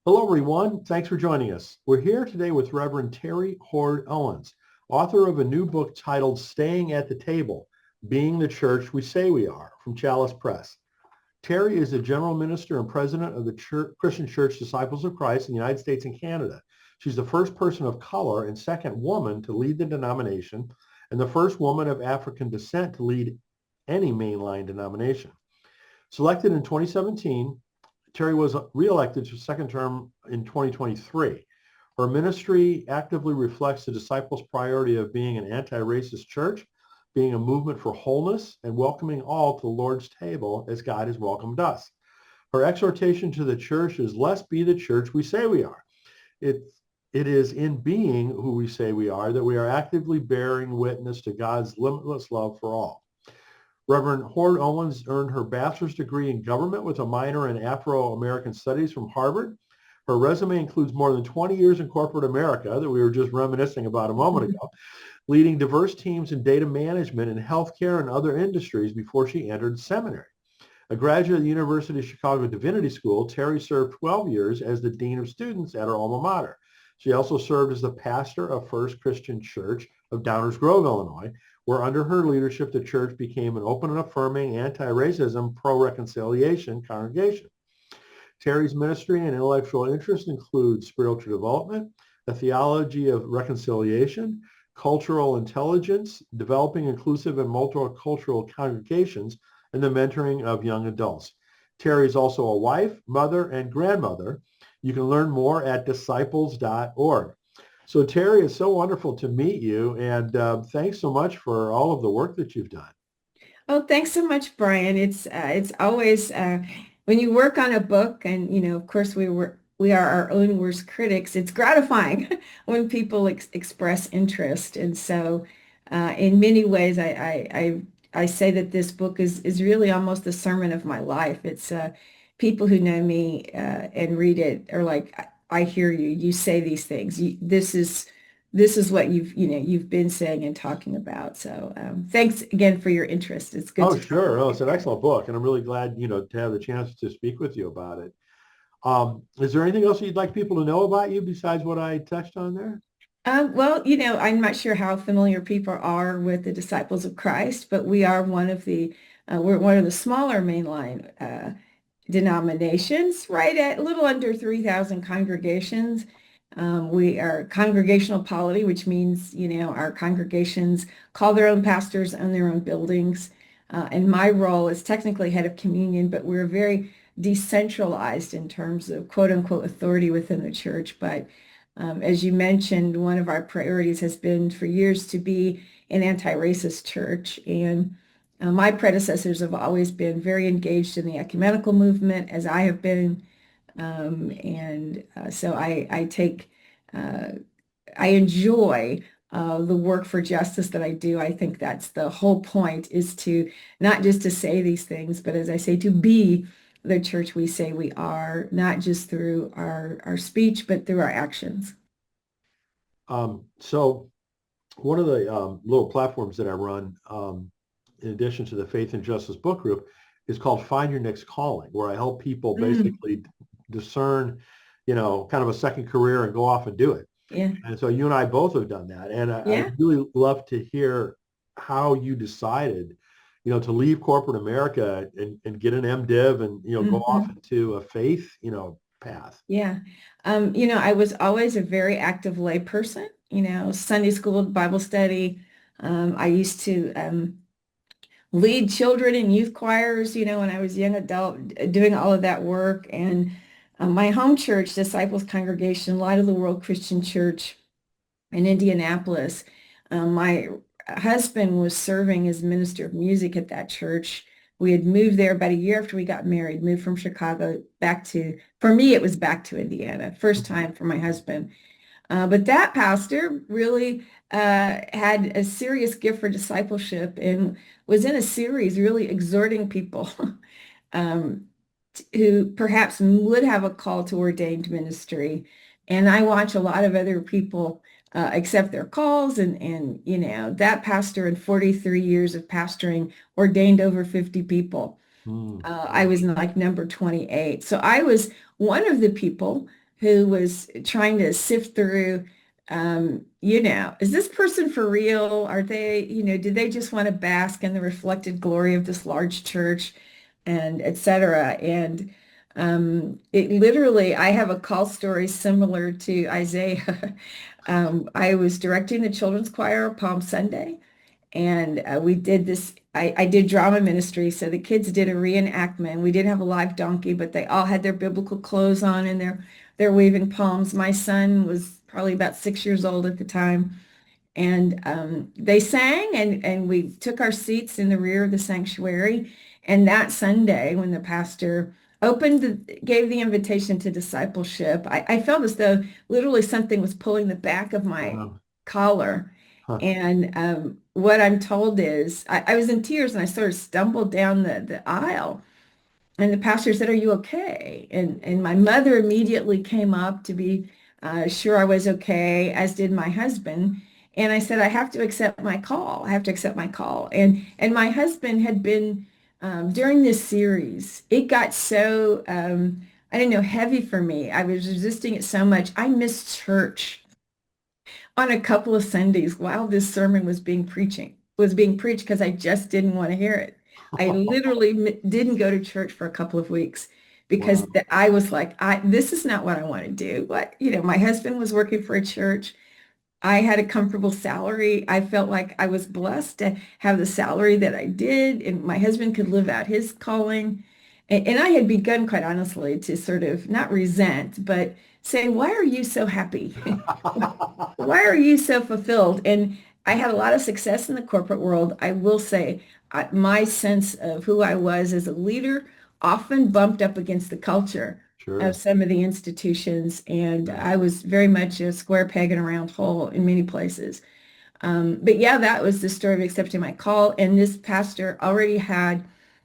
Hello, everyone. Thanks for joining us. We're here today with Reverend Terri Hord Owens, author of a new book titled Staying at the Table, Being the Church We Say We Are, from Chalice Press. Terri is the general minister and president of the Christian Church Disciples of Christ in the United States and Canada. She's the first person of color and second woman to lead the denomination and the first woman of African descent to lead any mainline denomination. Selected in 2017, Terri was reelected to second term in 2023. Her ministry actively reflects the disciples' priority of being an anti-racist church, being a movement for wholeness, and welcoming all to the Lord's table as God has welcomed us. Her exhortation to the church is, let's be the church we say we are. It is in being who we say we are that we are actively bearing witness to God's limitless love for all. Reverend Hord Owens earned her bachelor's degree in government with a minor in Afro-American studies from Harvard. Her resume includes more than 20 years in corporate America that we were just reminiscing about a moment ago, leading diverse teams in data management in healthcare and other industries before she entered seminary. A graduate of the University of Chicago Divinity School, Terri served 12 years as the dean of students at her alma mater. She also served as the pastor of First Christian Church of Downers Grove, Illinois, where under her leadership, the church became an open and affirming anti-racism, pro-reconciliation congregation. Terri's ministry and intellectual interests include spiritual development, the theology of reconciliation, cultural intelligence, developing inclusive and multicultural congregations, and the mentoring of young adults. Terri is also a wife, mother, and grandmother. You can learn more at disciples.org. So Terri, it's so wonderful to meet you, and thanks so much for all of the work that you've done. Oh, thanks so much, Brian. It's always when you work on a book, and of course, we are our own worst critics. It's gratifying when people express interest, and so in many ways, I say that this book is really almost the sermon of my life. It's people who know me and read it are like, I hear you. You say these things. This is what you've been saying and talking about. So thanks again for your interest. It's good Oh, to talk sure. with Oh, you. it's an excellent book, and I'm really glad, to have the chance to speak with you about it. Is there anything else you'd like people to know about you besides what I touched on there? Well, I'm not sure how familiar people are with the Disciples of Christ, but we are we're one of the smaller mainline denominations, right at a little under 3,000 congregations. We are congregational polity, which means, our congregations call their own pastors, own their own buildings. And my role is technically head of communion, but we're very decentralized in terms of quote unquote authority within the church. But as you mentioned, one of our priorities has been for years to be an anti-racist church. And my predecessors have always been very engaged in the ecumenical movement, as I have been. So uh, I enjoy the work for justice that I do. I think that's the whole point, is to not just to say these things, but as I say, to be the church we say we are, not just through our speech, but through our actions. So one of the little platforms that I run, in addition to the Faith and Justice book group, is called Find Your Next Calling, where I help people Mm, basically discern, kind of a second career and go off and do it. yeah, And so you and I both have done that. And I yeah. really love to hear how you decided, to leave corporate America and get an MDiv and, go off Mhm. into a faith, path. Yeah. I was always a very active layperson, Sunday school, Bible study. I used to lead children in youth choirs, when I was a young adult, doing all of that work. And my home church, Disciples Congregation, Light of the World Christian Church in Indianapolis, my husband was serving as minister of music at that church. We had moved there about a year after we got married, moved from Chicago for me, it was back to Indiana, first time for my husband. But that pastor really had a serious gift for discipleship and was in a series really exhorting people um, who perhaps would have a call to ordained ministry. And I watch a lot of other people accept their calls, and that pastor in 43 years of pastoring ordained over 50 people. I Yeah. was like number 28. So I was one of the people who was trying to sift through, is this person for real? Are they, do they just want to bask in the reflected glory of this large church and et cetera? And it literally, I have a call story similar to Isaiah. I was directing the children's choir Palm Sunday, and we did this. I did drama ministry, so the kids did a reenactment. We did have a live donkey, but they all had their biblical clothes on and they're waving palms. My son was probably about 6 years old at the time, and they sang, and we took our seats in the rear of the sanctuary. And that Sunday, when the pastor gave the invitation to discipleship, I felt as though literally something was pulling the back of my Wow. collar. Huh. And what I'm told is, I was in tears and I sort of stumbled down the aisle. And the pastor said, "Are you okay?" And my mother immediately came up to be sure I was okay, as did my husband. And I said, "I have to accept my call. I have to accept my call." And my husband had been during this series. It got so I don't know, heavy for me. I was resisting it so much. I missed church on a couple of Sundays while this sermon was being preached because I just didn't want to hear it. I literally didn't go to church for a couple of weeks because Wow. I was like, this is not what I want to do. My husband was working for a church. I had a comfortable salary. I felt like I was blessed to have the salary that I did, and my husband could live out his calling. And I had begun, quite honestly, to sort of not resent, but say, why are you so happy? Why are you so fulfilled? And I had a lot of success in the corporate world. I will say my sense of who I was as a leader often bumped up against the culture of Sure. some of the institutions. And Sure. I was very much a square peg in a round hole in many places. But yeah, that was the story of accepting my call. And this pastor already had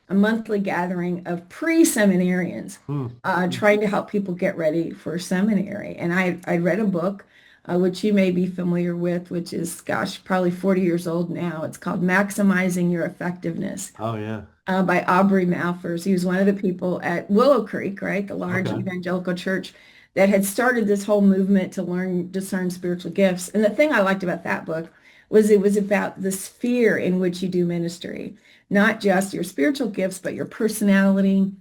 a monthly gathering of pre-seminarians Hmm. Hmm. trying to help people get ready for seminary. And I read a book, which you may be familiar with, which is, gosh, probably 40 years old now. It's called Maximizing Your Effectiveness Oh, yeah. by Aubrey Malphurs. He was one of the people at Willow Creek, right, the large Okay. evangelical church that had started this whole movement to learn, discern spiritual gifts. And the thing I liked about that book was it was about the sphere in which you do ministry, not just your spiritual gifts, but your personality,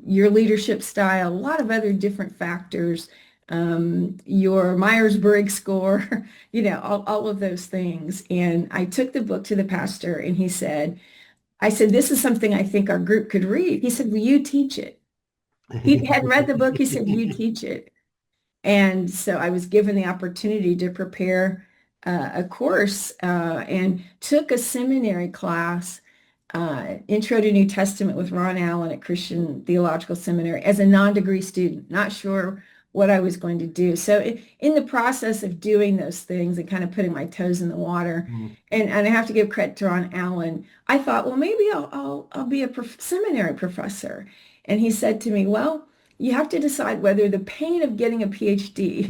your leadership style, a lot of other different factors, your Myers-Briggs score, all of those things. And I took the book to the pastor and I said, "This is something I think our group could read." He said, "Will you teach it?" He had read the book. He said, "You teach it." And so I was given the opportunity to prepare a course and took a seminary class, Intro to New Testament with Ron Allen at Christian Theological Seminary as a non-degree student, not sure what I was going to do. So in the process of doing those things and kind of putting my toes in the water, Hmm. and I have to give credit to Ron Allen, I thought, well, maybe I'll be a seminary professor. And he said to me, "Well, you have to decide whether the pain of getting a PhD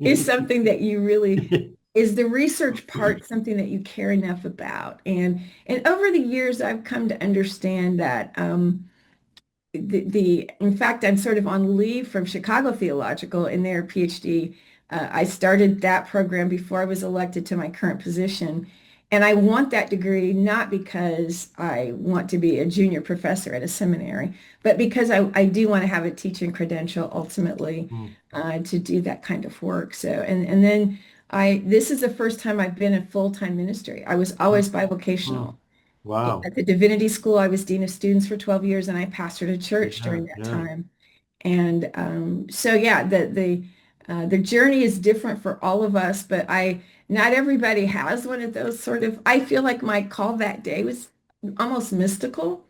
is something that you really, is the research part something that you care enough about?" And over the years, I've come to understand that in fact, I'm sort of on leave from Chicago Theological in their PhD. I started that program before I was elected to my current position. And I want that degree not because I want to be a junior professor at a seminary, but because I do want to have a teaching credential ultimately Hmm. to do that kind of work. So, and then this is the first time I've been in full-time ministry. I was always Hmm. bivocational. Wow. At the divinity school, I was dean of students for 12 years, and I pastored a church Yeah. during that Yeah. time. And so, yeah, the journey is different for all of us, but not everybody has one of those sort of. I feel like my call that day was almost mystical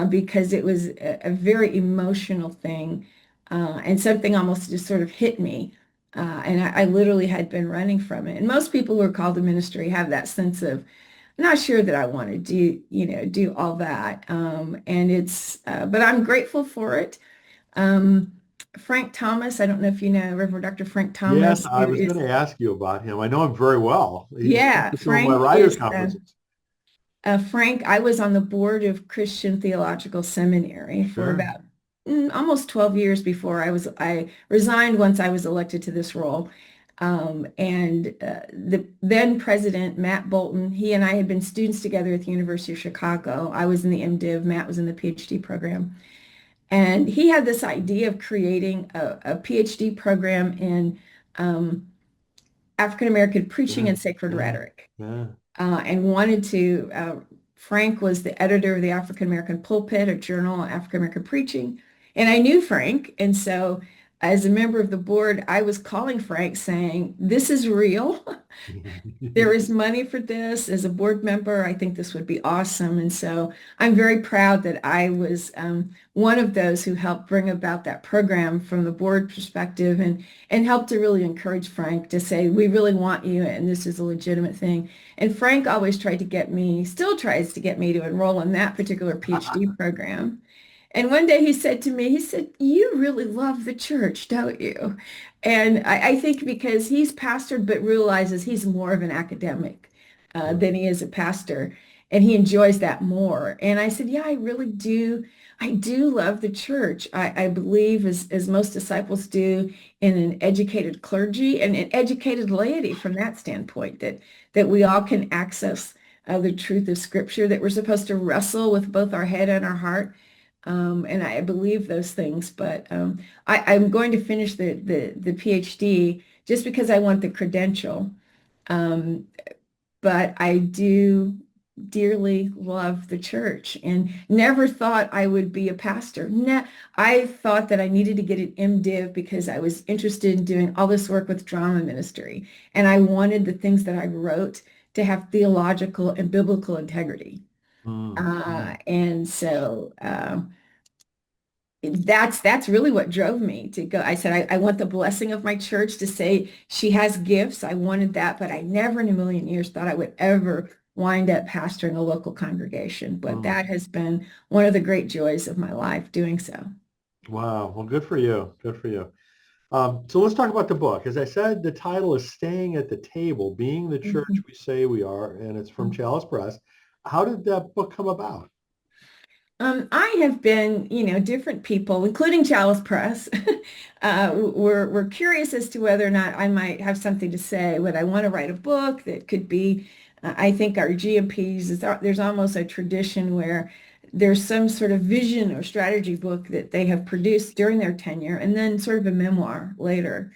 because it was a very emotional thing and something almost just sort of hit me. And I literally had been running from it. And most people who are called to ministry have that sense of, not sure that I want to do all that. But I'm grateful for it. Um, Frank Thomas, I don't know if you know Reverend Dr. Frank Yes, Thomas, I who was going is, to ask you about him. I know him very well. He's come yeah, to some of my Frank writers' is, conferences. Frank, I was on the board of Christian Theological Seminary for Sure. about almost 12 years before I resigned once I was elected to this role. And the then president, Matt Bolton, he and I had been students together at the University of Chicago. I was in the MDiv, Matt was in the PhD program. And he had this idea of creating a PhD program in um, African American preaching Yeah, and sacred yeah, rhetoric, yeah. and wanted to. Frank was the editor of the African American Pulpit, a journal on African American preaching, and I knew Frank, and so as a member of the board, I was calling Frank saying, "This is real. There is money for this. As a board member, I think this would be awesome." And so I'm very proud that I was one of those who helped bring about that program from the board perspective and helped to really encourage Frank to say, we really want you and this is a legitimate thing. And Frank always tried to get me, still tries to get me to enroll in that particular PhD program. And one day he said to me, he said, "You really love the church, don't you?" And I think because he's pastored, but realizes he's more of an academic than he is a pastor. And he enjoys that more. And I said, yeah, I really do. I do love the church. I believe, as most disciples do, in an educated clergy and an educated laity from that standpoint, that we all can access the truth of Scripture, that we're supposed to wrestle with both our head and our heart. And I believe those things, but I'm going to finish the PhD just because I want the credential. Um, but I do dearly love the church and never thought I would be a pastor. I thought that I needed to get an MDiv because I was interested in doing all this work with drama ministry. And I wanted the things that I wrote to have theological and biblical integrity. Mm, mm. And so that's really what drove me to go. I said, I want the blessing of my church to say she has gifts. I wanted that, but I never in a million years thought I would ever wind up pastoring a local congregation. But Mm. that has been one of the great joys of my life doing so. Wow. Well, good for you. Good for you. So let's talk about the book. As I said, the title is Staying at the Table, Being the Church Mhm. We Say We Are, and it's from Chalice Press. How did that book come about? I have been, different people, including Chalice Press, were curious as to whether or not I might have something to say. Would I want to write a book that could be, I think our GMPs, there's almost a tradition where there's some sort of vision or strategy book that they have produced during their tenure and then sort of a memoir later.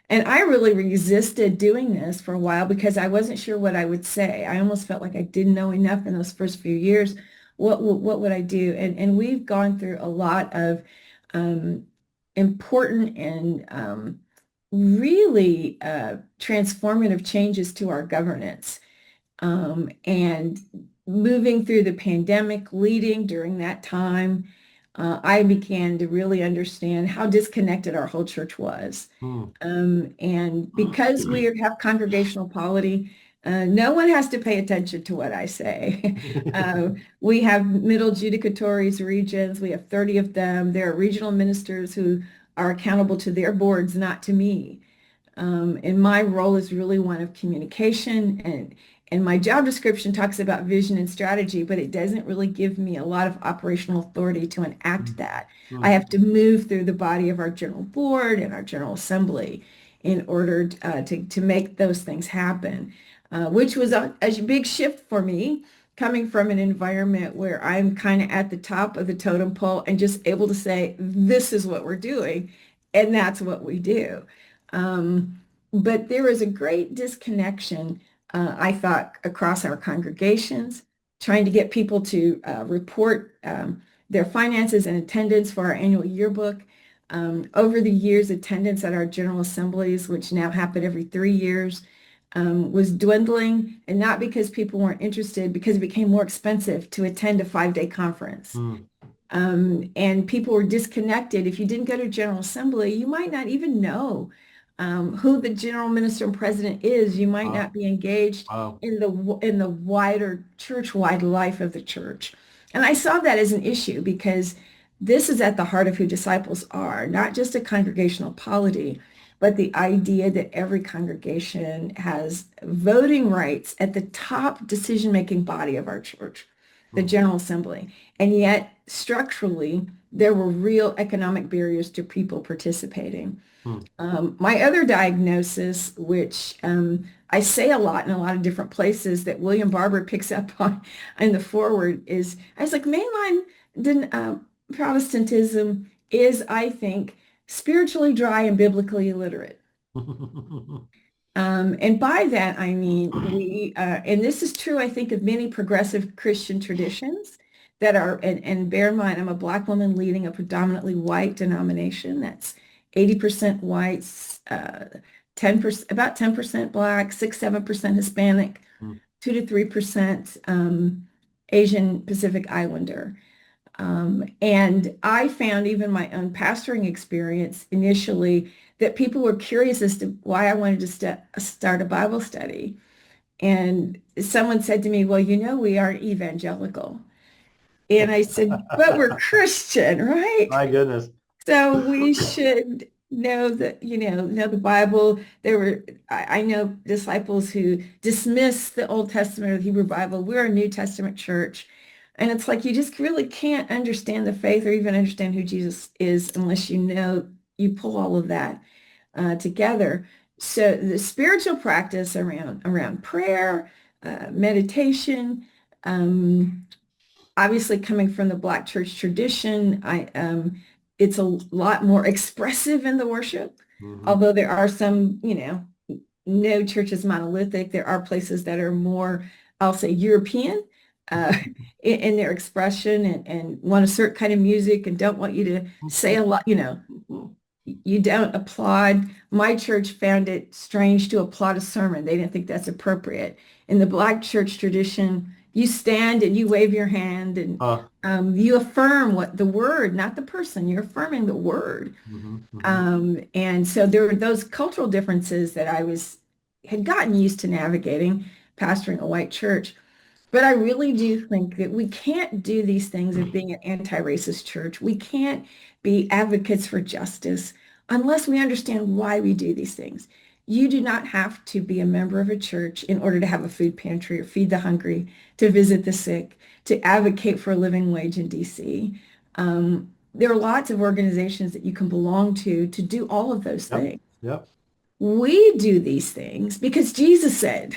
And I really resisted doing this for a while because I wasn't sure what I would say. I almost felt like I didn't know enough in those first few years. What would I do? And we've gone through a lot of um, important and really transformative changes to our governance. And moving through the pandemic, leading during that time, I began to really understand how disconnected our whole church was. Hmm. And because we have congregational polity, no one has to pay attention to what I say. We have middle judicatories regions. We have 30 of them. There are regional ministers who are accountable to their boards, not to me. And my role is really one of communication and my job description talks about vision and strategy, but it doesn't really give me a lot of operational authority to enact that. I Hmm. have to move through the body of our general board and our general assembly in order to make those things happen, which was a big shift for me coming from an environment where I'm kind of at the top of the totem pole and just able to say, this is what we're doing, and that's what we do. But there is a great disconnection, I thought, across our congregations, trying to get people to report their finances and attendance for our annual yearbook. Over the years, attendance at our general assemblies, which now happen every 3 years, was dwindling, and not because people weren't interested, because it became more expensive to attend a 5-day conference. Hmm. And people were disconnected. If you didn't go to General Assembly, you might not even know who the general minister and president is. You might Wow. not be engaged Wow. in the wider church-wide life of the church. And I saw that as an issue because this is at the heart of who disciples are, not just a congregational polity, but the idea that every congregation has voting rights at the top decision-making body of our church, the Hmm. General Assembly. And yet, structurally, there were real economic barriers to people participating. Hmm. My other diagnosis, which I say a lot in a lot of different places that William Barber picks up on in the foreword, is I was like, mainline Protestantism is, I think, spiritually dry and biblically illiterate. And by that, I mean, and this is true, I think, of many progressive Christian traditions that are, and bear in mind, I'm a Black woman leading a predominantly white denomination that's 80% whites, 10%, about 10% Black, 6, 7% Hispanic, Hmm. 2 to 3% Asian Pacific Islander. And I found even my own pastoring experience initially that people were curious as to why I wanted to start a Bible study. And someone said to me, well, we aren't evangelical. And I said, but we're Christian, right? My goodness. So we should know that, know the Bible. I know disciples who dismiss the Old Testament or the Hebrew Bible. We're a New Testament church. And it's like you just really can't understand the faith or even understand who Jesus is unless you pull all of that together. So the spiritual practice around prayer, meditation, um, obviously coming from the Black church tradition, it's a lot more expressive in the worship. Hmm. Although there are some, no church is monolithic. There are places that are more, I'll say, European uh, in their expression and want a certain kind of music and don't want you to say a lot, you don't applaud. My church found it strange to applaud a sermon. They didn't think that's appropriate. In the Black church tradition, you stand and you wave your hand and Uh, you affirm what the word, not the person. You're affirming the word. mhm, mhm. And so there were those cultural differences that had gotten used to navigating, pastoring a white church. But I really do think that we can't do these things of being an anti-racist church. We can't be advocates for justice unless we understand why we do these things. You do not have to be a member of a church in order to have a food pantry or feed the hungry, to visit the sick, to advocate for a living wage in DC. There are lots of organizations that you can belong to do all of those Yep. things. Yep. We do these things because Jesus said,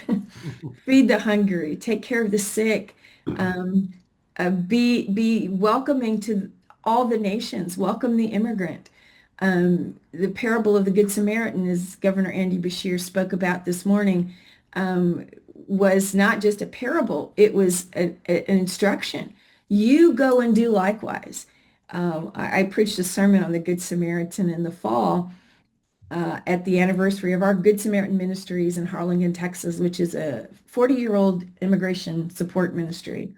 feed the hungry, take care of the sick, um, be welcoming to all the nations, welcome the immigrant. The parable of the Good Samaritan, as Governor Andy Bashir spoke about this morning, was not just a parable, it was an instruction. You go and do likewise. I preached a sermon on the Good Samaritan in the fall at the anniversary of our Good Samaritan Ministries in Harlingen, Texas, which is a 40-year-old immigration support ministry.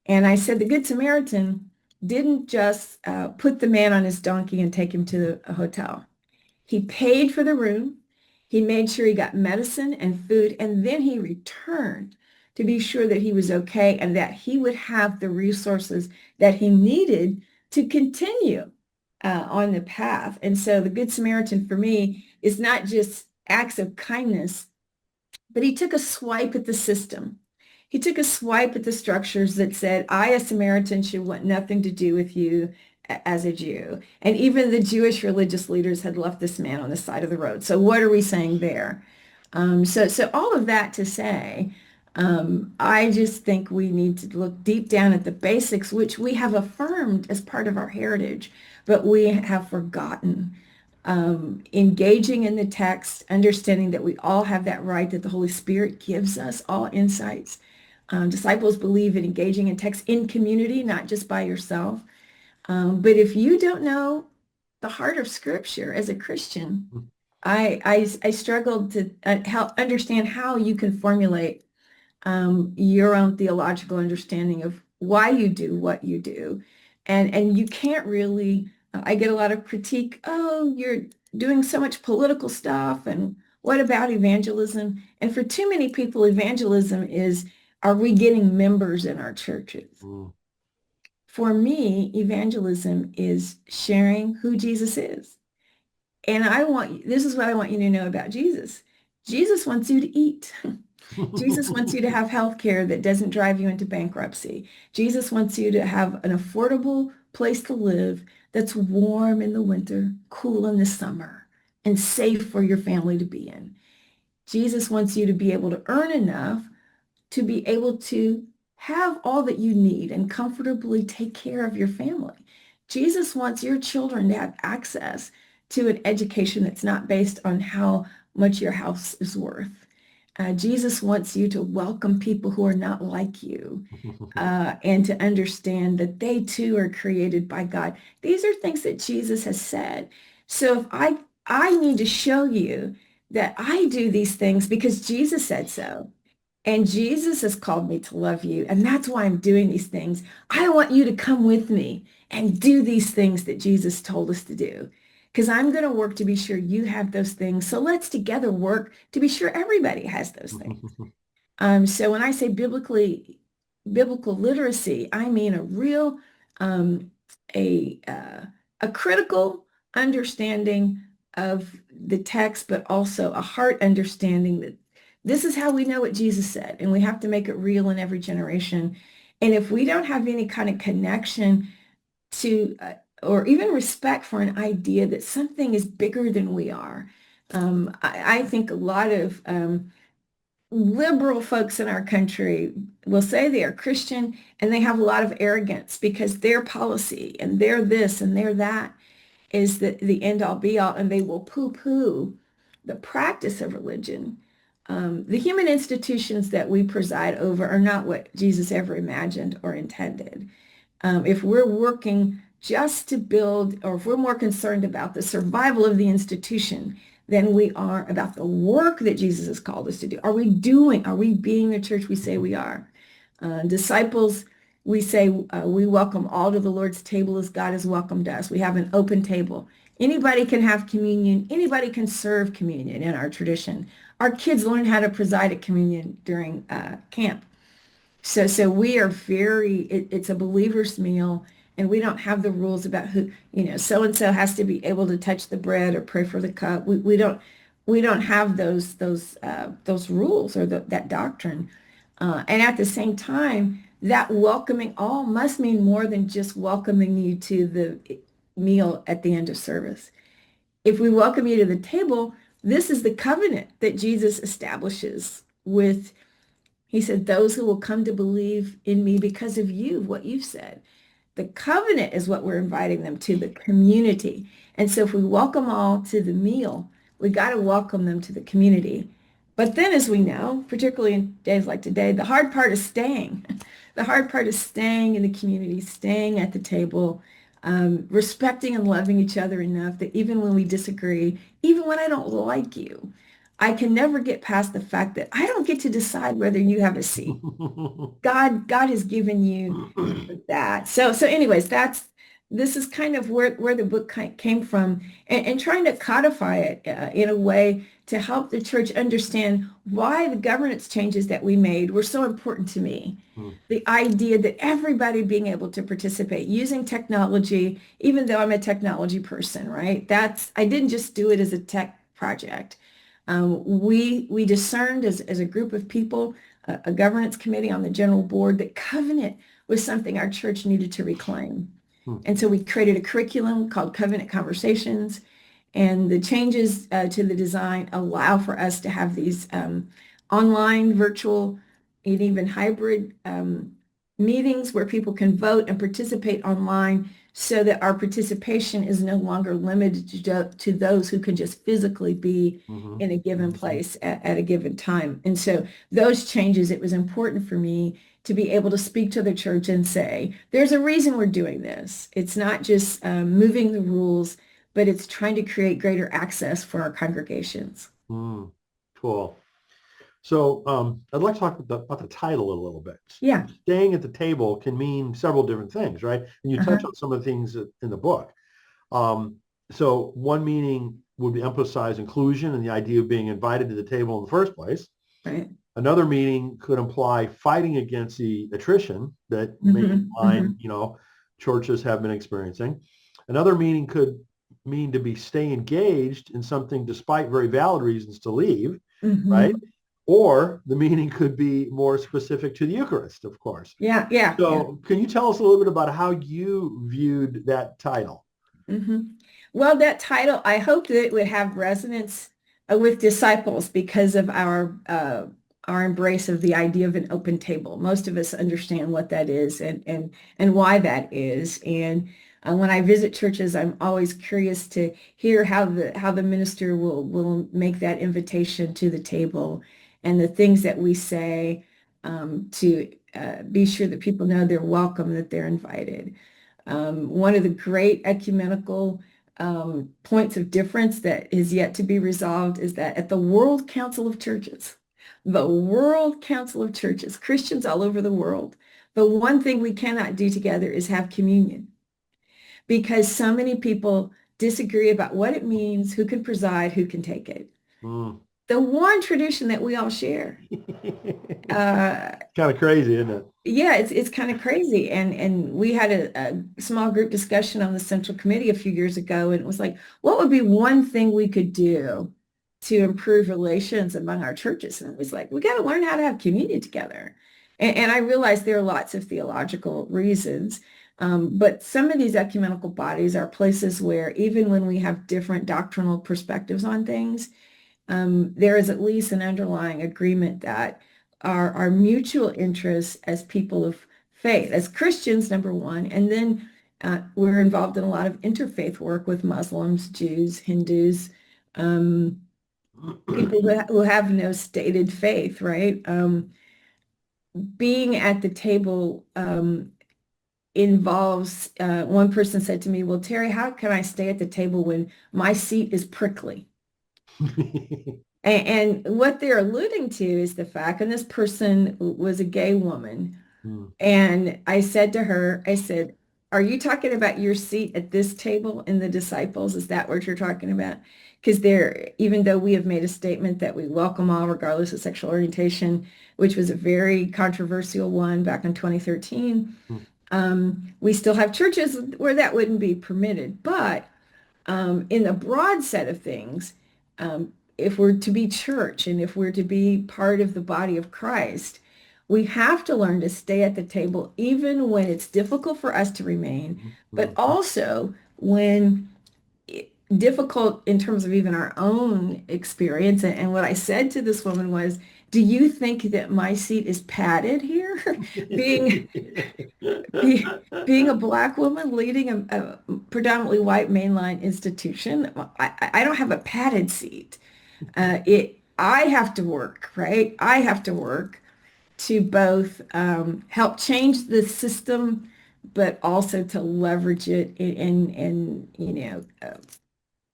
And I said the Good Samaritan didn't just put the man on his donkey and take him to a hotel. He paid for the room. He made sure he got medicine and food, and then he returned to be sure that he was okay and that he would have the resources that he needed to continue on the path. And so the Good Samaritan for me is not just acts of kindness, but he took a swipe at the system. He took a swipe at the structures that said, I, a Samaritan, should want nothing to do with you as a Jew. And even the Jewish religious leaders had left this man on the side of the road. So what are we saying there? So all of that to say, I just think we need to look deep down at the basics, which we have affirmed as part of our heritage, but we have forgotten. Engaging in the text, understanding that we all have that right, that the Holy Spirit gives us all insights. Disciples believe in engaging in text in community, not just by yourself. But if you don't know the heart of Scripture as a Christian, I struggled to help understand how you can formulate your own theological understanding of why you do what you do. And you can't really, I get a lot of critique, oh, you're doing so much political stuff, and what about evangelism? And for too many people, evangelism is, are we getting members in our churches? Mm. For me, evangelism is sharing who Jesus is. And this is what I want you to know about Jesus. Jesus wants you to eat. Jesus wants you to have health care that doesn't drive you into bankruptcy. Jesus wants you to have an affordable place to live that's warm in the winter, cool in the summer, and safe for your family to be in. Jesus wants you to be able to earn enough to be able to have all that you need and comfortably take care of your family. Jesus wants your children to have access to an education that's not based on how much your house is worth. Jesus wants you to welcome people who are not like you, and to understand that they too are created by God. These are things that Jesus has said. So if I need to show you that I do these things because Jesus said so. And Jesus has called me to love you. And that's why I'm doing these things. I want you to come with me and do these things that Jesus told us to do. Because I'm going to work to be sure you have those things. So let's together work to be sure everybody has those things. So when I say biblical literacy, I mean a real, um, a critical understanding of the text, but also a heart understanding that this is how we know what Jesus said, and we have to make it real in every generation. And if we don't have any kind of connection to, or even respect for an idea that something is bigger than we are, I think a lot of liberal folks in our country will say they are Christian and they have a lot of arrogance because their policy and their this and their that is the end all be all, and they will poo-poo the practice of religion. The human institutions that we preside over are not what Jesus ever imagined or intended. If we're working just to build, or if we're more concerned about the survival of the institution than we are about the work that Jesus has called us to do. Are we being the church we say we are? Disciples, we say we welcome all to the Lord's table as God has welcomed us. We have an open table. Anybody can have communion. Anybody can serve communion in our tradition. Our kids learn how to preside at communion during camp. So we are it's a believer's meal, and we don't have the rules about who, so-and-so has to be able to touch the bread or pray for the cup. We don't have those rules or that doctrine. And at the same time, that welcoming all must mean more than just welcoming you to the meal at the end of service. If we welcome you to the table, this is the covenant that Jesus establishes with. He said, those who will come to believe in me because of you, what you've said. The covenant is what we're inviting them to, the community. And so if we welcome all to the meal, we got to welcome them to the community. But then, as we know, particularly in days like today, the hard part is staying. The hard part is staying in the community, staying at the table, respecting and loving each other enough that even when we disagree, even when I don't like you, I can never get past the fact that I don't get to decide whether you have a seat. God has given you that. So anyways, this is kind of where the book came from, and trying to codify it in a way to help the church understand why the governance changes that we made were so important to me. The idea that everybody being able to participate using technology, even though I'm a technology person, right? I didn't just do it as a tech project. We discerned as a group of people, a governance committee on the general board, that covenant was something our church needed to reclaim. And so we created a curriculum called Covenant Conversations, and the changes to the design allow for us to have these online, virtual, and even hybrid meetings where people can vote and participate online, so that our participation is no longer limited to those who can just physically be in a given place at a given time. And so those changes, it was important for me to be able to speak to the church and say, there's a reason we're doing this. It's not just moving the rules, but it's trying to create greater access for our congregations. Cool. So I'd like to talk about the title a little bit. Yeah. Staying at the table can mean several different things, right? And you touch on some of the things in the book. So one meaning would be emphasize inclusion and the idea of being invited to the table in the first place. Right. Another meaning could imply fighting against the attrition that mainline, churches have been experiencing. Another meaning could mean to be stay engaged in something despite very valid reasons to leave, right? or the meaning could be more specific to the Eucharist, of course. Yeah, yeah, yeah. So can you tell us a little bit about how you viewed that title? hmm Well, that title, I hope that it would have resonance with disciples because of our embrace of the idea of an open table. Most of us understand what that is and why that is. And when I visit churches, I'm always curious to hear how the minister will make that invitation to the table and the things that we say to be sure that people know they're welcome, that they're invited. One of the great ecumenical points of difference that is yet to be resolved is that at the World Council of Churches, Christians all over the world, the one thing we cannot do together is have communion because so many people disagree about what it means, who can preside, who can take it. Mm. The one tradition that we all share. Uh, Kind of crazy, isn't it? Yeah, it's kind of crazy. And we had a small group discussion on the Central Committee a few years ago, and it was like, what would be one thing we could do to improve relations among our churches? And it was like, we got to learn how to have communion together. And I realized there are lots of theological reasons. But some of these ecumenical bodies are places where even when we have different doctrinal perspectives on things, there is at least an underlying agreement that our mutual interests as people of faith, as Christians, number one, and then we're involved in a lot of interfaith work with Muslims, Jews, Hindus, um, people who have no stated faith, right? Being at the table involves, one person said to me, well, Terry, how can I stay at the table when my seat is prickly? And what they're alluding to is the fact, and this person was a gay woman. Mm. And I said to her, I said, are you talking about your seat at this table in the disciples? Is that what you're talking about? Because there, even though we have made a statement that we welcome all regardless of sexual orientation, which was a very controversial one back in 2013, Mm. we still have churches where that wouldn't be permitted. But in the broad set of things, if we're to be church and if we're to be part of the body of Christ, we have to learn to stay at the table even when it's difficult for us to remain, but Mm. also when difficult in terms of even our own experience. And what I said to this woman was, do you think that my seat is padded here? being being a Black woman leading a predominantly white mainline institution, I don't have a padded seat. I have to work, right? I have to work to both help change the system, but also to leverage it and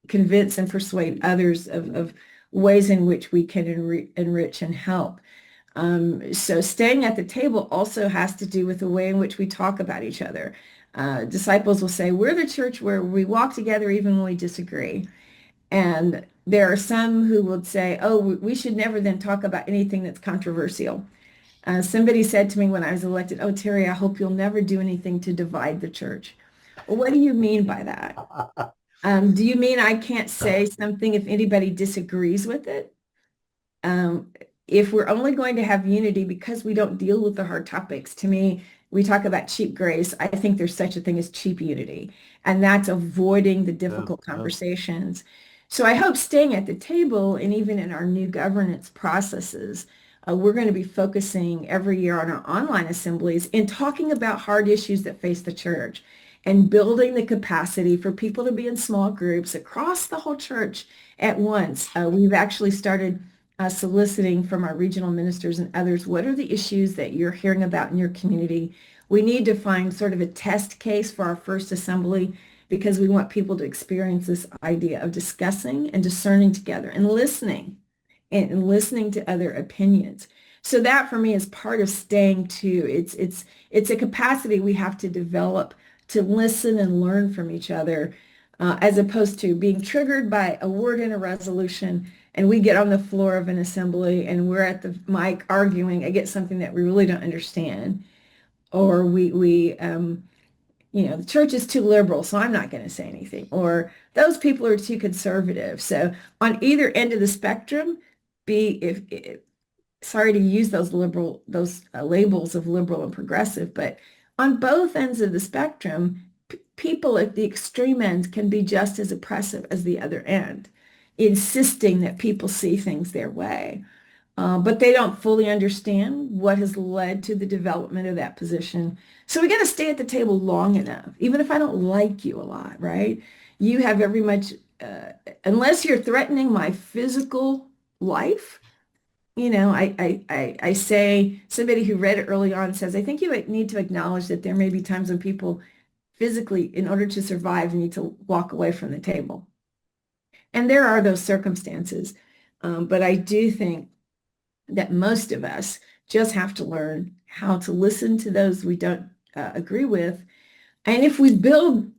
convince and persuade others of ways in which we can enrich and help. So staying at the table also has to do with the way in which we talk about each other. Disciples will say, we're the church where we walk together even when we disagree. And there are some who would say, oh, we should never then talk about anything that's controversial. Somebody said to me when I was elected, oh, Terry, I hope you'll never do anything to divide the church. Well, what do you mean by that? Do you mean I can't say something if anybody disagrees with it? Um, if we're only going to have unity because we don't deal with the hard topics, to me, we talk about cheap grace. I think there's such a thing as cheap unity, and that's avoiding the Yeah, difficult yeah. conversations. So I hope staying at the table and even in our new governance processes, we're going to be focusing every year on our online assemblies in talking about hard issues that face the church and building the capacity for people to be in small groups across the whole church at once. We've actually started soliciting from our regional ministers and others, what are the issues that you're hearing about in your community? We need to find sort of a test case for our first assembly because we want people to experience this idea of discussing and discerning together and listening to other opinions. So that for me is part of staying too. It's a capacity we have to develop to listen and learn from each other, as opposed to being triggered by a word in a resolution and we get on the floor of an assembly and we're at the mic arguing against something that we really don't understand, or the church is too liberal, so I'm not going to say anything, or those people are too conservative. So on either end of the spectrum, be if sorry to use those labels of liberal and progressive, but on both ends of the spectrum, people at the extreme ends can be just as oppressive as the other end, insisting that people see things their way. But they don't fully understand what has led to the development of that position. So we got to stay at the table long enough, even if I don't like you a lot, right? You have every much, unless you're threatening my physical life, I say, somebody who read it early on says, I think you need to acknowledge that there may be times when people physically, in order to survive, need to walk away from the table. And there are those circumstances. But I do think that most of us just have to learn how to listen to those we don't agree with. And if we build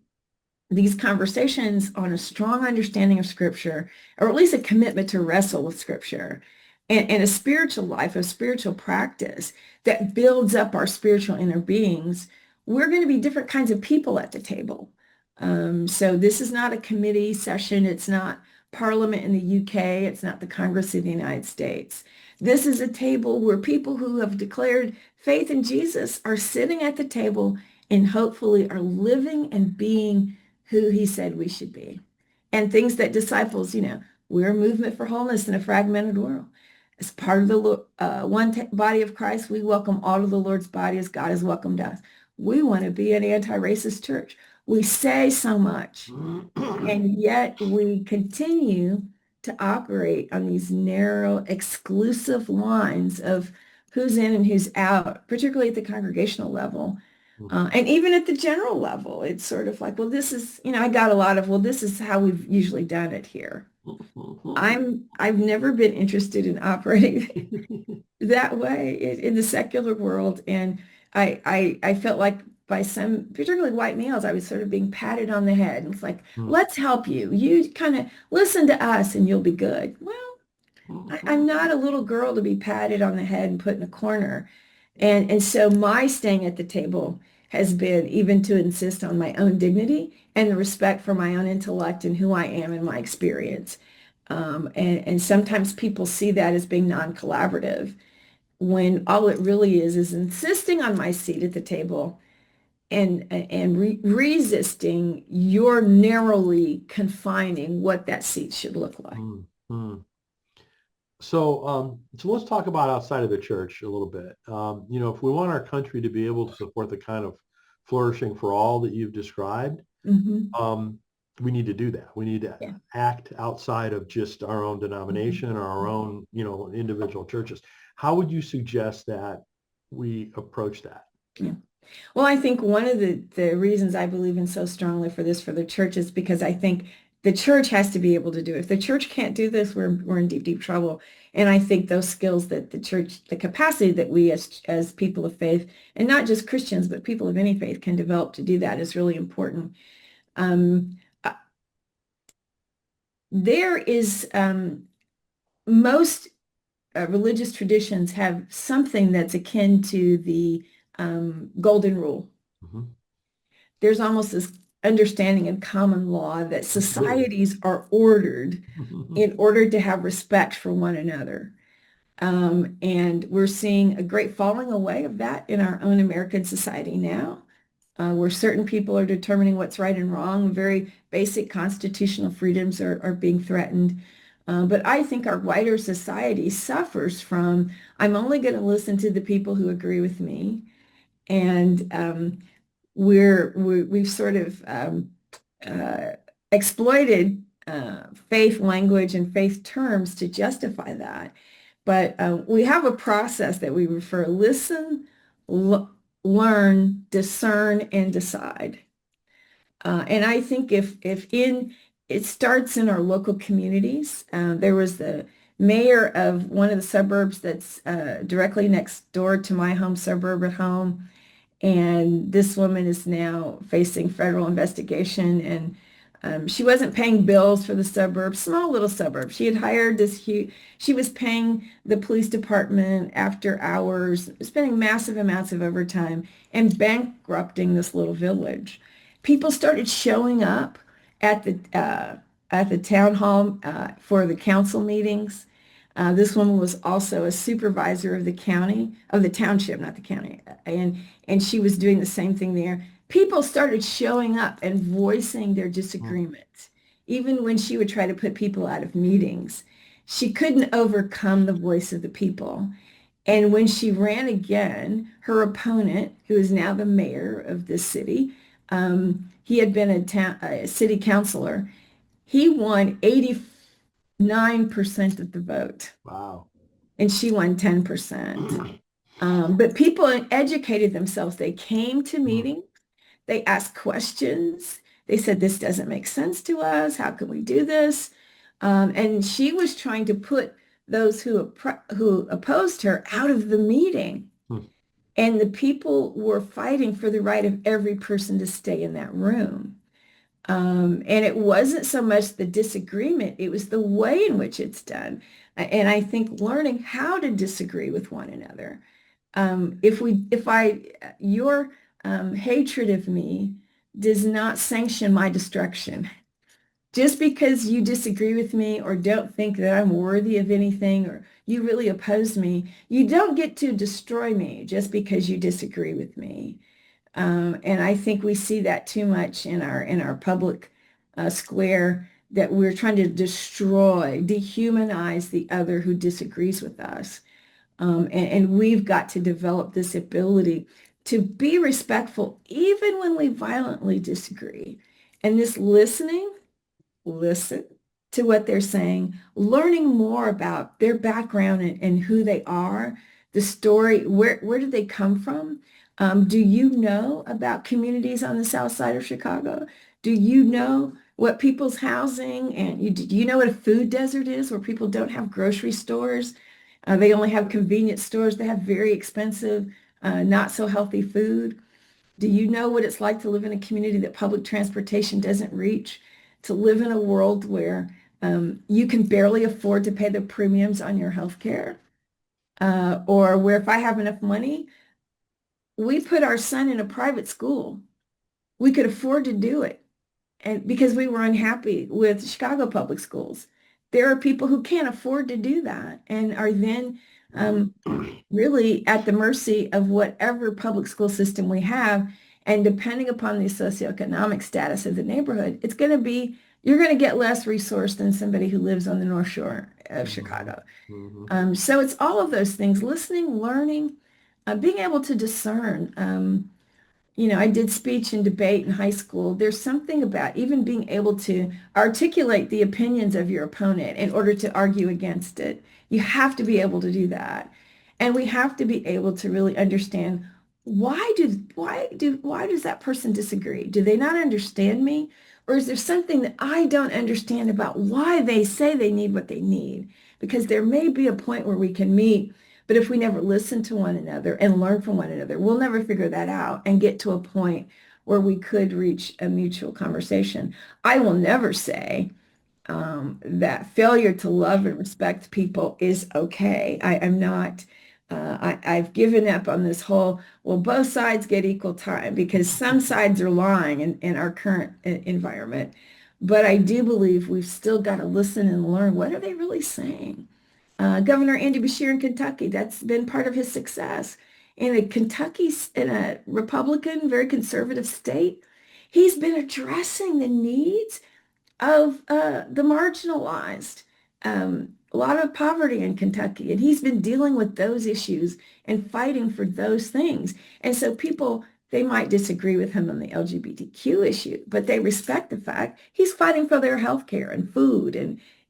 these conversations on a strong understanding of Scripture, or at least a commitment to wrestle with Scripture, and a spiritual life, a spiritual practice that builds up our spiritual inner beings, we're going to be different kinds of people at the table. So this is not a committee session. It's not Parliament in the UK. It's not the Congress of the United States. This is a table where people who have declared faith in Jesus are sitting at the table and hopefully are living and being who he said we should be. And things that disciples, we're a movement for wholeness in a fragmented world. As part of the body of Christ, we welcome all of the Lord's body as God has welcomed us. We want to be an anti-racist church. We say so much, and yet we continue to operate on these narrow, exclusive lines of who's in and who's out, particularly at the congregational level. And even at the general level, it's sort of like, well, this is, I got a lot of, well, this is how we've usually done it here. I've never been interested in operating that way in the secular world. And I felt like by some, particularly white males, I was sort of being patted on the head. And it's like, let's help you. You kind of listen to us and you'll be good. Well, I'm not a little girl to be patted on the head and put in a corner. And so my staying at the table has been even to insist on my own dignity and the respect for my own intellect and who I am and my experience. And sometimes people see that as being non-collaborative when all it really is insisting on my seat at the table and resisting your narrowly confining what that seat should look like. So let's talk about outside of the church a little bit. If we want our country to be able to support the kind of flourishing for all that you've described, we need to do that. We need to act outside of just our own denomination or our own, individual churches. How would you suggest that we approach that? Yeah. Well, I think one of the reasons I believe in so strongly for the church is because I think the church has to be able to do it. If the church can't do this, we're in deep, deep trouble. And I think those skills that the church, the capacity that we as people of faith, and not just Christians, but people of any faith can develop to do that is really important. There is most religious traditions have something that's akin to the golden rule. There's almost this understanding in common law that societies are ordered in order to have respect for one another. And we're seeing a great falling away of that in our own American society now, where certain people are determining what's right and wrong. Very basic constitutional freedoms are being threatened. But I think our wider society suffers from, I'm only going to listen to the people who agree with me. And we've sort of exploited faith language and faith terms to justify that. But we have a process that we refer: listen, learn, discern, and decide. And I think if it starts in our local communities. There was the mayor of one of the suburbs that's directly next door to my home suburb at home. And this woman is now facing federal investigation. And she wasn't paying bills for the suburb, small little suburb. She had hired this huge, she was paying the police department after hours, spending massive amounts of overtime and bankrupting this little village. People started showing up at the town hall for the council meetings. This woman was also a supervisor of the county, of the township, not the county, and she was doing the same thing there. People started showing up and voicing their Mm. disagreements, even when she would try to put people out of meetings. She couldn't overcome the voice of the people. And when she ran again, her opponent, who is now the mayor of this city, he had been a city councilor. He won 89% of the vote, Wow. and she won 10%. But people educated themselves. They came to Mm. meetings. They asked questions. They said, this doesn't make sense to us. How can we do this? And she was trying to put those who opposed her out of the meeting. Mm. And the people were fighting for the right of every person to stay in that room. And it wasn't so much the disagreement, it was the way in which it's done. And I think learning how to disagree with one another. Your hatred of me does not sanction my destruction. Just because you disagree with me or don't think that I'm worthy of anything or you really oppose me, you don't get to destroy me just because you disagree with me. And I think we see that too much in our public square, that we're trying to destroy, dehumanize the other who disagrees with us. And we've got to develop this ability to be respectful even when we violently disagree. And this listen to what they're saying, learning more about their background and who they are, the story, where did they come from? Do you know about communities on the south side of Chicago? Do you know what people's housing and do you know what a food desert is, where people don't have grocery stores? They only have convenience stores. They have very expensive, not so healthy food. Do you know what it's like to live in a community that public transportation doesn't reach? To live in a world where you can barely afford to pay the premiums on your health care? Or where if I have enough money, we put our son in a private school. We could afford to do it. And because we were unhappy with Chicago public schools. There are people who can't afford to do that and are then um, really at the mercy of whatever public school system we have. And depending upon the socioeconomic status of the neighborhood, you're going to get less resource than somebody who lives on the North Shore of Mhm. Chicago. Mhm. So it's all of those things, listening, learning, being able to discern. I did speech and debate in high school. There's something about even being able to articulate the opinions of your opponent in order to argue against it. You have to be able to do that. And we have to be able to really understand why does that person disagree? Do they not understand me? Or is there something that I don't understand about why they say they need what they need? Because there may be a point where we can meet, but if we never listen to one another and learn from one another, we'll never figure that out and get to a point where we could reach a mutual conversation. I will never say that failure to love and respect people is okay. I'm not, I've given up on this whole, well, both sides get equal time, because some sides are lying in our current environment. But I do believe we've still got to listen and learn, what are they really saying? Governor Andy Beshear in Kentucky, that's been part of his success. In a Republican, very conservative state, he's been addressing the needs of the marginalized. A lot of poverty in Kentucky, and he's been dealing with those issues and fighting for those things. And so people, they might disagree with him on the LGBTQ issue, but they respect the fact he's fighting for their health care and food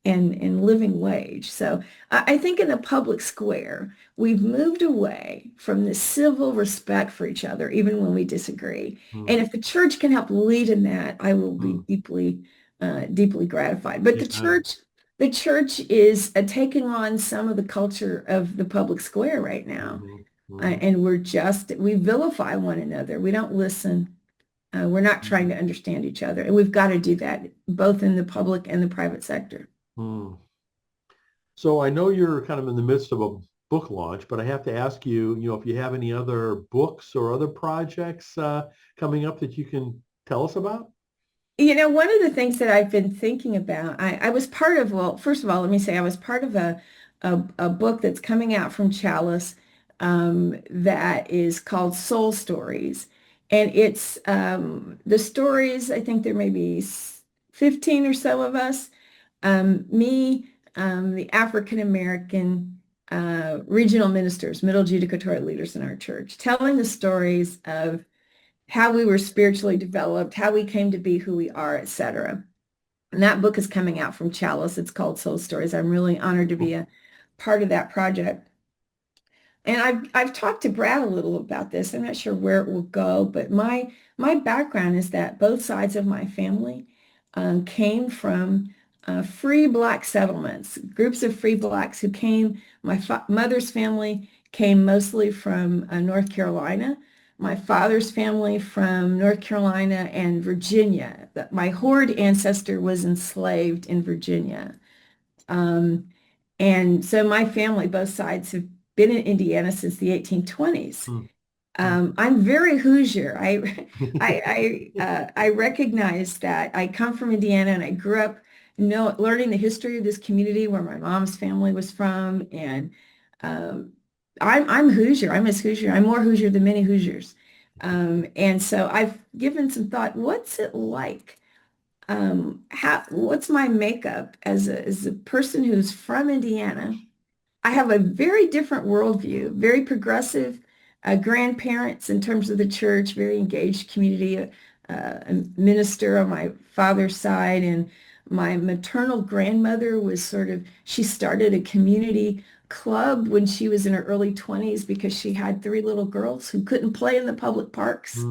and living wage. So I think in the public square, we've moved away from the civil respect for each other, even when we disagree. Mm. And if the church can help lead in that, I will be Mm. deeply gratified. But Amen. the church is taking on some of the culture of the public square right now. Mhm. Mhm. And we vilify one another. We don't listen. We're not trying to understand each other. And we've got to do that both in the public and the private sector. Mm. So I know you're kind of in the midst of a book launch, but I have to ask you, if you have any other books or other projects coming up that you can tell us about? One of the things that I've been thinking about, I was part of, well, first of all, let me say I was part of a book that's coming out from Chalice that is called Soul Stories. And it's the stories, I think there may be 15 or so of us, me, the African American regional ministers, middle judicatory leaders in our church, telling the stories of how we were spiritually developed, how we came to be who we are, etc. And that book is coming out from Chalice. It's called Soul Stories. I'm really honored to be a part of that project. And I've talked to Brad a little about this. I'm not sure where it will go, but my background is that both sides of my family came from free Black settlements, groups of free Blacks who came. My mother's family came mostly from North Carolina. My father's family from North Carolina and Virginia. My Hord ancestor was enslaved in Virginia. Um, and so my family, both sides, have been in Indiana since the 1820s. Mm. I'm very Hoosier. I recognize that I come from Indiana and I grew up learning the history of this community where my mom's family was from. And um, I'm Hoosier. I'm as Hoosier. I'm more Hoosier than many Hoosiers. And so I've given some thought, what's it like? What's my makeup as a person who's from Indiana? I have a very different worldview, very progressive grandparents in terms of the church, very engaged community, a minister on my father's side. And my maternal grandmother was she started a community club when she was in her early 20s because she had three little girls who couldn't play in the public parks.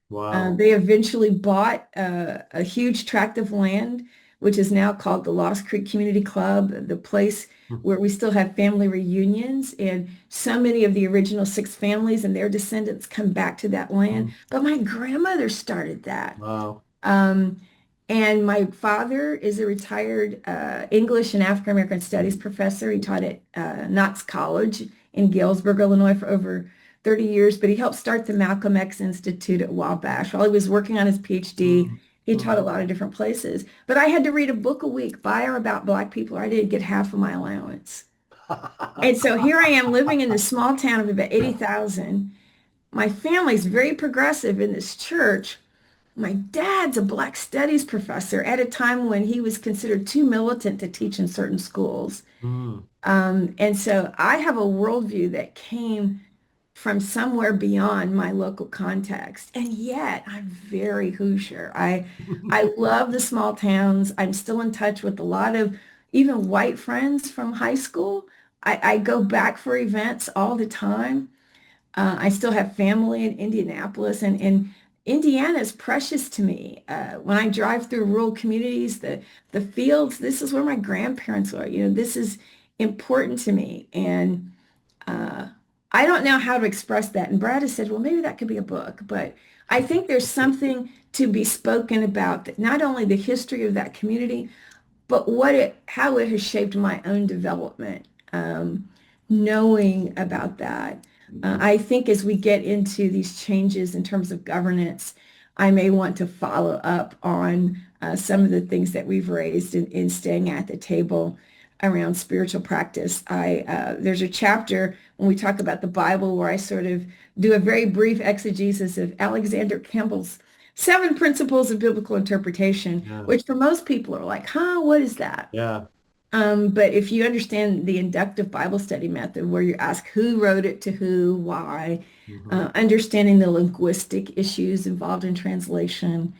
Wow. They eventually bought a huge tract of land, which is now called the Lost Creek Community Club, the place where we still have family reunions. And so many of the original six families and their descendants come back to that land. But my grandmother started that. Wow. Um, and my father is a retired English and African American Studies professor. He taught at Knox College in Galesburg, Illinois for over 30 years, but he helped start the Malcolm X Institute at Wabash. While he was working on his PhD, he taught a lot of different places. But I had to read a book a week by or about Black people, or I didn't get half of my allowance. And so here I am living in this small town of about 80,000. My family's very progressive in this church. My dad's a Black studies professor at a time when he was considered too militant to teach in certain schools. And so I have a worldview that came from somewhere beyond my local context. And yet I'm very Hoosier. I love the small towns. I'm still in touch with a lot of even white friends from high school. I go back for events all the time. I still have family in Indianapolis, and Indiana is precious to me. When I drive through rural communities, the fields, this is where my grandparents were. This is important to me. And I don't know how to express that. And Brad has said, well, maybe that could be a book. But I think there's something to be spoken about that not only the history of that community, but how it has shaped my own development, knowing about that. I think as we get into these changes in terms of governance, I may want to follow up on some of the things that we've raised in staying at the table around spiritual practice. There's a chapter when we talk about the Bible where I sort of do a very brief exegesis of Alexander Campbell's 7 Principles of Biblical Interpretation, which for most people are like, huh, what is that? Yeah. But if you understand the inductive Bible study method where you ask who wrote it to who, why, understanding the linguistic issues involved in translation,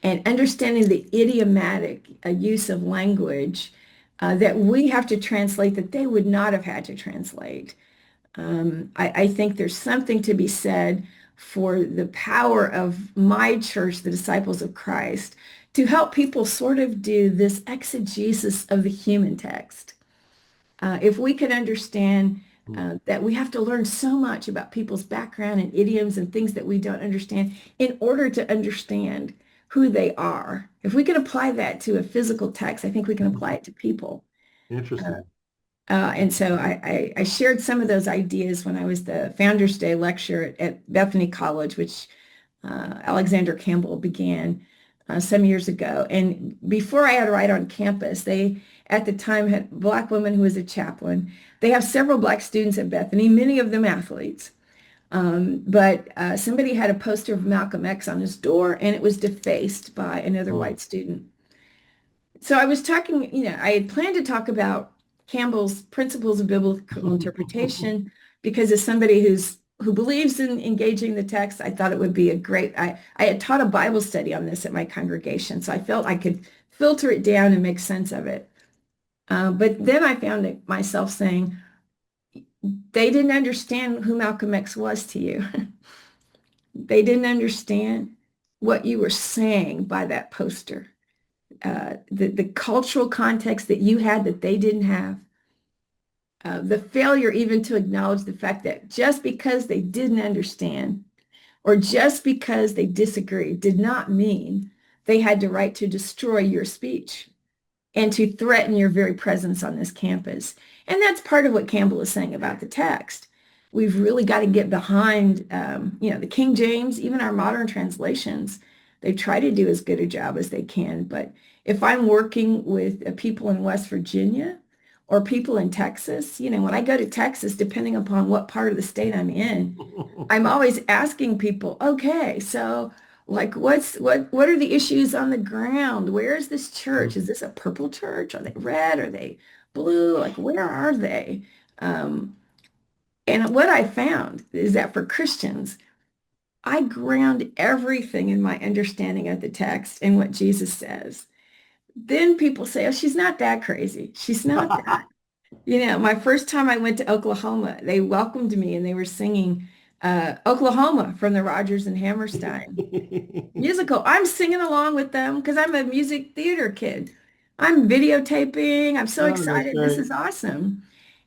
and understanding the idiomatic use of language that we have to translate that they would not have had to translate. I think there's something to be said for the power of my church, the Disciples of Christ, to help people sort of do this exegesis of the human text. If we could understand that we have to learn so much about people's background and idioms and things that we don't understand in order to understand who they are. If we can apply that to a physical text, I think we can apply it to people. Interesting. And so I shared some of those ideas when I was the Founders Day lecture at Bethany College, which Alexander Campbell began some years ago. And before I had to write on campus, they at the time had a Black woman who was a chaplain. They have several Black students at Bethany, many of them athletes. But somebody had a poster of Malcolm X on his door, and it was defaced by another Hmm. white student. So I was talking, I had planned to talk about Campbell's principles of biblical interpretation because as somebody who believes in engaging the text, I thought it would be a great, I had taught a Bible study on this at my congregation, so I felt I could filter it down and make sense of it. But then I found myself saying, they didn't understand who Malcolm X was to you. They didn't understand what you were saying by that poster. The cultural context that you had that they didn't have, the failure even to acknowledge the fact that just because they didn't understand or just because they disagreed did not mean they had the right to destroy your speech and to threaten your very presence on this campus. And that's part of what Campbell is saying about the text. We've really got to get behind, the King James, even our modern translations. They try to do as good a job as they can. But if I'm working with people in West Virginia or people in Texas, when I go to Texas, depending upon what part of the state I'm in, I'm always asking people, okay, so like what are the issues on the ground? Where is this church? Is this a purple church? Are they red? Are they blue? Like where are they? Um, and what I found is that for Christians, I ground everything in my understanding of the text and what Jesus says. Then people say, oh, she's not that crazy. She's not that. My first time I went to Oklahoma, they welcomed me and they were singing Oklahoma from the Rodgers and Hammerstein musical. I'm singing along with them because I'm a music theater kid. I'm videotaping. I'm so Oh, that's excited. This great. is awesome.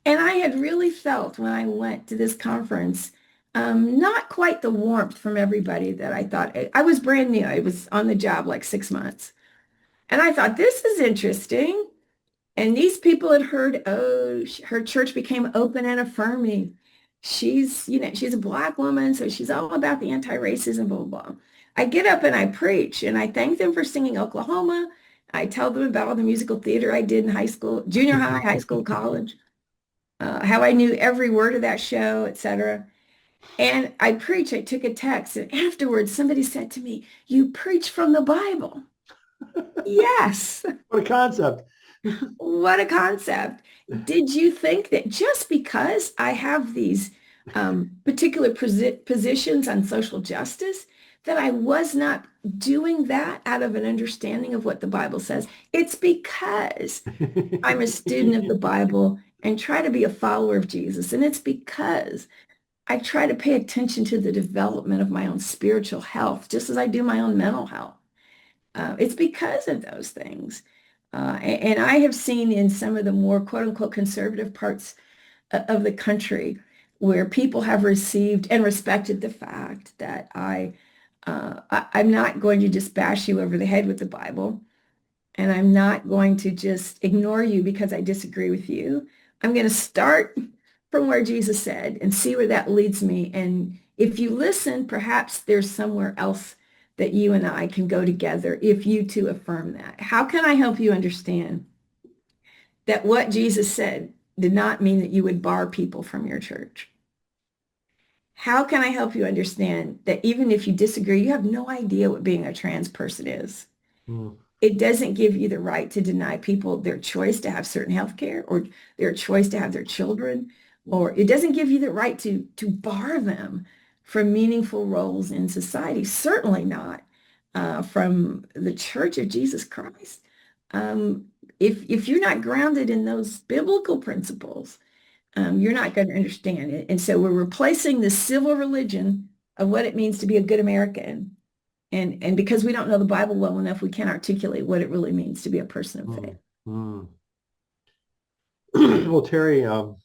And I had really felt when I went to this conference, not quite the warmth from everybody that I thought. I was brand new. I was on the job like 6 months. And I thought, this is interesting. And these people had heard, oh, her church became open and affirming. She's a Black woman, so she's all about the anti-racism, blah, blah, blah. I get up and I preach and I thank them for singing Oklahoma. I tell them about all the musical theater I did in high school, junior high, high school, college, how I knew every word of that show, etc. And I preach, I took a text, and afterwards somebody said to me, you preach from the Bible. Yes. What a concept. What a concept. Did you think that just because I have these particular positions on social justice, that I was not doing that out of an understanding of what the Bible says? It's because I'm a student of the Bible and try to be a follower of Jesus. And it's because I try to pay attention to the development of my own spiritual health, just as I do my own mental health. It's because of those things. And I have seen in some of the more quote unquote conservative parts of the country where people have received and respected the fact that I'm not going to just bash you over the head with the Bible, and I'm not going to just ignore you because I disagree with you. I'm going to start from where Jesus said and see where that leads me. And if you listen, perhaps there's somewhere else that you and I can go together if you too affirm that. How can I help you understand that what Jesus said did not mean that you would bar people from your church? How can I help you understand that even if you disagree, you have no idea what being a trans person is? Hmm. It doesn't give you the right to deny people their choice to have certain health care or their choice to have their children, or it doesn't give you the right to bar them from meaningful roles in society, certainly not from the Church of Jesus Christ. Um, if you're not grounded in those biblical principles, you're not going to understand it. And so we're replacing the civil religion of what it means to be a good American. And because we don't know the Bible well enough, we can't articulate what it really means to be a person of Hmm. faith. Hmm. Well, Terri,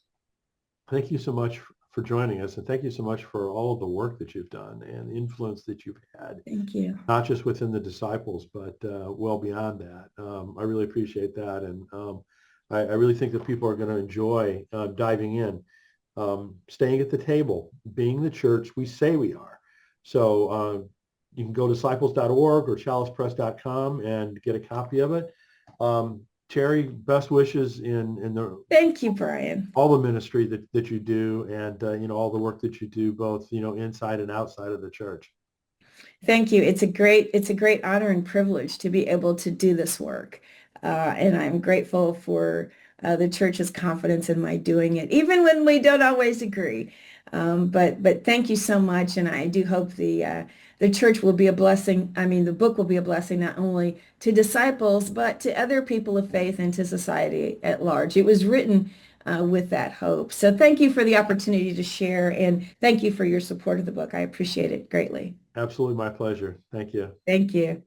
thank you so much for joining us, and thank you so much for all of the work that you've done and influence that you've had, Thank you. not just within the disciples, but well beyond that. I really appreciate that, and I really think that people are going to enjoy diving in, staying at the table, being the church we say we are. So you can go to disciples.org or chalicepress.com and get a copy of it. Terry, best wishes in the Thank you, Brian. all the ministry that you do, and all the work that you do, both inside and outside of the church. Thank you. It's a great honor and privilege to be able to do this work. And I'm grateful for the church's confidence in my doing it, even when we don't always agree. But thank you so much. And I do hope the church will be a blessing. I mean, the book will be a blessing not only to disciples, but to other people of faith and to society at large. It was written with that hope. So thank you for the opportunity to share, and thank you for your support of the book. I appreciate it greatly. Absolutely, my pleasure. Thank you. Thank you.